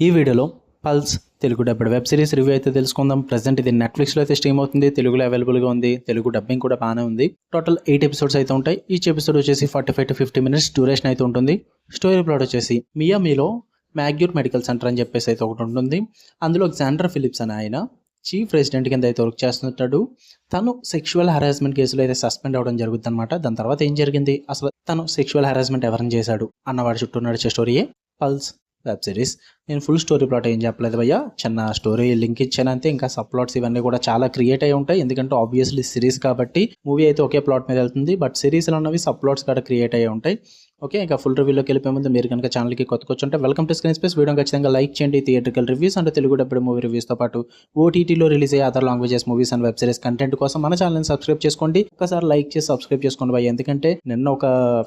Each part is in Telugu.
ఈ వీడియోలో pulse Telugu dubbed web series review అయితే తెలుసుకుందాం. ప్రెజెంట్ ఇది నెట్ఫ్లిక్స్లో అయితే స్ట్రీమ్ అవుతుంది. తెలుగులో అవైలబుల్గా ఉంది. తెలుగు డబ్బింగ్ కూడా బాగానే ఉంది. టోటల్ 8 ఎపిసోడ్స్ అయితే ఉంటాయి. ఈచ్ ఎపిసోడ్ వచ్చేసి 45 to 50 minutes డ్యూరేషన్ అయితే ఉంటుంది. స్టోరీ ప్లాట్ వచ్చేసి మియామిలో మ్యాగ్యూర్ మెడికల్ సెంటర్ అని చెప్పేసి అయితే ఒకటి ఉంటుంది. అందులో జాండర్ ఫిలిప్స్ అని ఆయన చీఫ్ రెసిడెంట్ కింద అయితే వర్క్ చేస్తుంటాడు. తను సెక్షువల్ హరాస్మెంట్ కేసులో అయితే సస్పెండ్ అవ్వడం జరుగుతుంది అనమాట. దాని తర్వాత ఏం జరిగింది, అసలు తను సెక్షువల్ హరాస్మెంట్ ఎవరిని చేశాడు అన్నవాడి చుట్టూ నడిచే స్టోరీయే పల్స్ వెబ్ సిరీస్. నేను ఫుల్ స్టోరీ ప్లాట్ ఏం చెప్పలేదు భయ్య, చిన్న స్టోరీ లింక్ ఇచ్చానంతే. ఇంకా సబ్ ప్లాట్స్ ఇవన్నీ కూడా చాలా క్రియేట్ అయి ఉంటాయి, ఎందుకంటే ఆబ్వియస్లీ సిరీస్ కాబట్టి. మూవీ అయితే ఒకే ప్లాట్ మీద వెళ్తుంది, బట్ సిరీస్లో ఉన్నవి సబ్ ప్లాట్స్ కూడా క్రియేట్ అయ్యి ఉంటాయి. ఓకే, ఇంకా ఫుల్ రివ్యూలోకి వెళ్ళిపోయే ముందు మీరు కనుక ఛానల్కి కొత్తకొచ్చుంటే welcome to screen space. Video ఖచ్చితంగా లైక్ చేయండి. థియేట్రికల్ రివ్యూస్ అంటే తెలుగు డబ్బుడ్ మూవీ రివ్యూస్తో పాటు ఓటీటీలో రిలీజ్ అయ్యే other languages movies and web series content కోసం మన ఛానల్ని సబ్స్క్రైబ్ చేసుకోండి. ఒకసారి లైక్ చేసి సబ్స్క్రైబ్ చేసుకోండి భయ్య, ఎందుకంటే నిన్న ఒక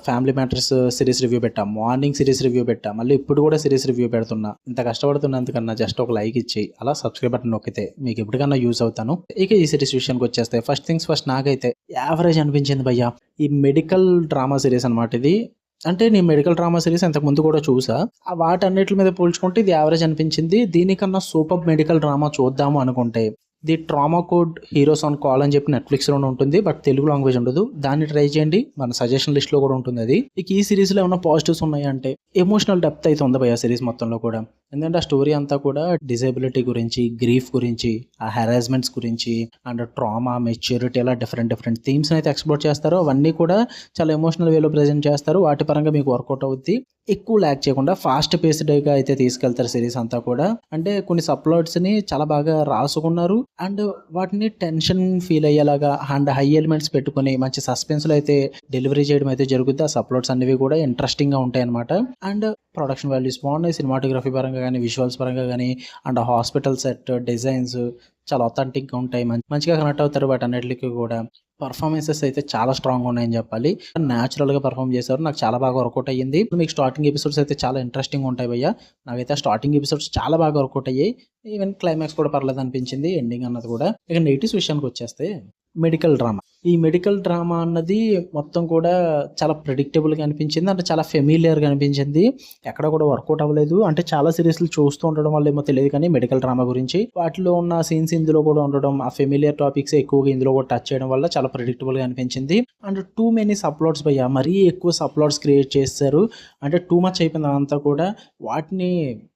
ఫ్యామిలీ మ్యాటర్స్ సిరీస్ రివ్యూ పెట్టా, మార్నింగ్ సిరీస్ రివ్యూ పెట్టా, మళ్ళీ ఇప్పుడు కూడా సిరీస్ రివ్యూ పెడుతున్నా. ఇంత కష్టపడుతున్నందుకన్నా జస్ట్ ఒక లైక్ ఇచ్చి అలా సబ్స్క్రైబ్ బటన్ నొక్కితే మీకు ఎప్పటికన్నా యూజ్ అవుతాను. ఇక ఈ సిరీస్ విషయానికి వచ్చేస్తే ఫస్ట్ థింగ్స్ ఫస్ట్, నాకైతే యావరేజ్ అనిపించింది భయ్య. ఈ మెడికల్ డ్రామా సిరీస్ అనమాట ఇది. అంటే నేను మెడికల్ డ్రామా సిరీస్ ఇంతకు ముందు కూడా చూసా, వాటన్నిటి మీద పోల్చుకుంటే ఇది యావరేజ్ అనిపించింది. దీనికన్నా సూపర్ మెడికల్ డ్రామా చూద్దాము అనుకుంటే the trauma code heroes on call అని చెప్పి నెట్ఫ్లిక్స్లోనే ఉంటుంది, బట్ తెలుగు లాంగ్వేజ్ ఉండదు. దాన్ని ట్రై చేయండి, మన సజెషన్ లిస్ట్లో కూడా ఉంటుంది అది. ఇక ఈ సిరీస్లో ఏమైనా పాజిటివ్స్ ఉన్నాయంటే ఎమోషనల్ డెప్త్ అయితే ఉంది భయ్య సిరీస్ మొత్తంలో కూడా. ఎందుకంటే ఆ స్టోరీ అంతా కూడా డిజేబిలిటీ గురించి, గ్రీఫ్ గురించి, ఆ హెరాస్మెంట్స్ గురించి అండ్ ట్రామా, మెచ్యూరిటీ, ఇలా డిఫరెంట్ థీమ్స్ అయితే ఎక్స్ప్లోర్ చేస్తారు. అవన్నీ కూడా చాలా ఎమోషనల్ వేలో ప్రజెంట్ చేస్తారు. వాటి పరంగా మీకు వర్కౌట్ అవుద్ది. ఎక్కువ ల్యాక్ చేయకుండా ఫాస్ట్ పేస్డ్గా అయితే తీసుకెళ్తారు సిరీస్ అంతా కూడా. అంటే కొన్ని సప్లాట్స్ని చాలా బాగా రాసుకున్నారు అండ్ వాటిని టెన్షన్ ఫీల్ అయ్యేలాగా అండ్ హై ఎలిమెంట్స్ పెట్టుకుని మంచి సస్పెన్స్లో అయితే డెలివరీ చేయడం అయితే జరుగుతుంది. ఆ సప్లాట్స్ అనేవి కూడా ఇంట్రెస్టింగ్గా ఉంటాయి అనమాట. అండ్ ప్రొడక్షన్ వాల్యూస్ బాగున్నాయి, సినిమాటోగ్రఫీ పరంగా కానీ, విజువల్స్ పరంగా కానీ, అండ్ హాస్పిటల్ సెట్ డిజైన్స్ చాలా అథెంటిక్గా ఉంటాయి. మంచిగా కనెక్ట్ అవుతారు వాటి అన్నిటికీ కూడా. పర్ఫార్మెన్సెస్ అయితే చాలా స్ట్రాంగ్ ఉన్నాయని చెప్పాలి. న్యాచురల్గా పర్ఫామ్ చేశారు, నాకు చాలా బాగా వర్కౌట్ అయ్యింది. మీకు స్టార్టింగ్ ఎపిసోడ్స్ అయితే చాలా ఇంట్రెస్టింగ్ ఉంటాయి భయ్య. నాకైతే స్టార్టింగ్ ఎపిసోడ్స్ చాలా బాగా వర్కౌట్ అయ్యాయి. ఈవెన్ క్లైమాక్స్ కూడా పర్లేదు అనిపించింది, ఎండింగ్ అన్నది కూడా. ఇక నెగిటివ్స్ విషయానికి వచ్చేస్తే మెడికల్ డ్రామా. ఈ మెడికల్ డ్రామా అన్నది మొత్తం కూడా చాలా ప్రెడిక్టబుల్గా అనిపించింది, అంటే చాలా ఫెమిలియర్గా అనిపించింది. ఎక్కడ కూడా వర్కౌట్ అవ్వలేదు. అంటే చాలా సిరీస్లు చూస్తూ ఉండడం వల్ల ఏమో తెలియదు కానీ మెడికల్ డ్రామా గురించి వాటిలో ఉన్న సీన్స్ ఇందులో కూడా ఉండడం, ఆ ఫెమిలియర్ టాపిక్స్ ఎక్కువగా ఇందులో కూడా టచ్ చేయడం వల్ల చాలా ప్రెడిక్టబుల్గా అనిపించింది. అండ్ టూ మెనీ సప్లాట్స్ భయ్య, మరీ ఎక్కువ సప్లాట్స్ క్రియేట్ చేస్తారు. అంటే టూ మచ్ అయిపోయింది అంతా కూడా. వాటిని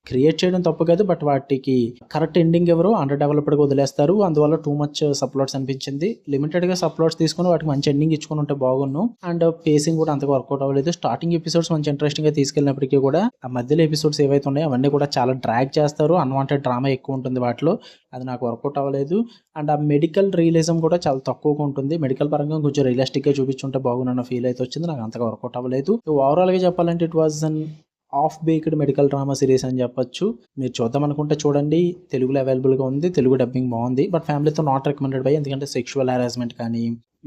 క్రియేట్ చేయడం తప్పు కాదు, బట్ వాటికి కరెక్ట్ ఎండింగ్ ఎవరు అండర్ డెవలప్డ్గా వదిలేస్తారు. అందువల్ల టూ మచ్ సప్లాట్స్ అనిపించింది. లిమిటెడ్గా సప్లాట్స్ తీసుకుని వాటికి మంచి ఎండింగ్ ఇచ్చుకుని ఉంటే బాగున్నాను. అండ్ పేసింగ్ కూడా అంతగా వర్కౌట్ అవ్వలేదు. స్టార్టింగ్ ఎపిసోడ్స్ మంచి ఇంట్రెస్టింగ్గా తీసుకెళ్ళినప్పటికీ కూడా ఆ మధ్యలో ఎపిసోడ్స్ ఏవైతే ఉన్నాయో అవన్నీ కూడా చాలా డ్రాగ్ చేస్తారు. అన్వాంటెడ్ డ్రామా ఎక్కువ ఉంటుంది వాటిలో, అది నాకు వర్కౌట్ అవ్వలేదు. అండ్ ఆ మెడికల్ రియలిజం కూడా చాలా తక్కువగా ఉంటుంది. మెడికల్ పరంగా కొంచెం రియలిస్టిక్గా చూపించుంటే బాగున్న ఫీల్ అయితే వచ్చింది, నాకు అంతగా వర్కౌట్ అవ్వలేదు. ఓవరాల్గా చెప్పాలంటే it was an off baked medical drama series అని చెప్పొచ్చు. మీరు చూద్దాం అనుకుంటే చూడండి, తెలుగులో అవైలబుల్గా ఉంది, తెలుగు డబ్బింగ్ బాగుంది. బట్ ఫ్యామిలీతో నాట్ రికమెండెడ్ బై, ఎందుకంటే సెక్షువల్ హెరాస్మెంట్ కానీ,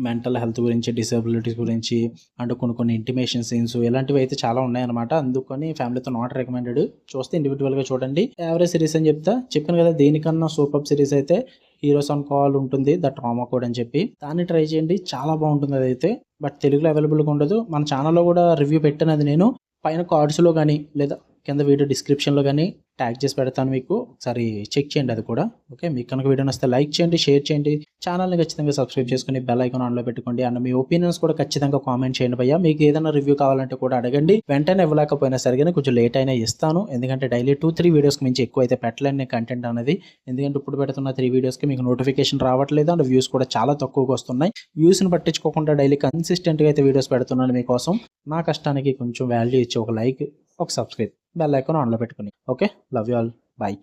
మెంటల్ హెల్త్ గురించి, డిసేబిలిటీస్ గురించి అండ్ కొన్ని ఇంటిమేషన్ సీన్స్ ఇలాంటివి అయితే చాలా ఉన్నాయన్నమాట. అందుకని ఫ్యామిలీతో నాట్ రికమెండెడ్. చూస్తే ఇండివిజువల్గా చూడండి. యావరేజ్ సిరీస్ అని చెప్పాను కదా. దేనికన్నా సూపర్ సిరీస్ అయితే హీరోస్ ఆన్ కాల్ ఉంటుంది, ద ట్రామా కోడ్ అని చెప్పి. దాన్ని ట్రై చేయండి, చాలా బాగుంటుంది అదైతే. బట్ తెలుగులో అవైలబుల్గా ఉండదు. మన ఛానల్లో కూడా రివ్యూ పెట్టాను, అది నేను పైన కార్డ్స్లో కానీ లేదా కింద వీడియో డిస్క్రిప్షన్లో కానీ ట్యాగ్ చేసి పెడతాను, మీకు ఒకసారి చెక్ చేయండి అది కూడా. ఓకే, మీకు కనుక వీడియో నచ్చితే లైక్ చేయండి, షేర్ చేయండి, ఛానల్ని ఖచ్చితంగా సబ్స్క్రైబ్ చేసుకుని బెల్ ఐకాన్ ఆన్లో పెట్టుకోండి. అండ్ మీ ఒపీనియన్స్ కూడా ఖచ్చితంగా కామెంట్ చేయండి భయ్య. మీకు ఏదైనా రివ్యూ కావాలంటే కూడా అడగండి. వెంటనే ఇవ్వలేకపోయినా సరిగానే కొంచెం లేట్ అయినా ఇస్తాను, ఎందుకంటే డైలీ 2-3 వీడియోస్కి మించి ఎక్కువ అయితే పెట్టలేని కంటెంట్ అనేది. ఎందుకంటే ఇప్పుడు పెడుతున్న 3 వీడియోస్కి మీకు నోటిఫికేషన్ రావట్లేదు అండ్ వ్యూస్ కూడా చాలా తక్కువగా వస్తున్నాయి. వ్యూస్ని పట్టించుకోకుండా డైలీ కన్సిస్టెంట్గా అయితే వీడియోస్ పెడుతున్నాను మీకోసం. నా కష్టానికి కొంచెం వాల్యూ ఇచ్చి ఒక లైక్, ఒక సబ్స్క్రైబ్, బెల్ ఐకాన్ ఆన్లో పెట్టుకుని. Okay, love you all, bye.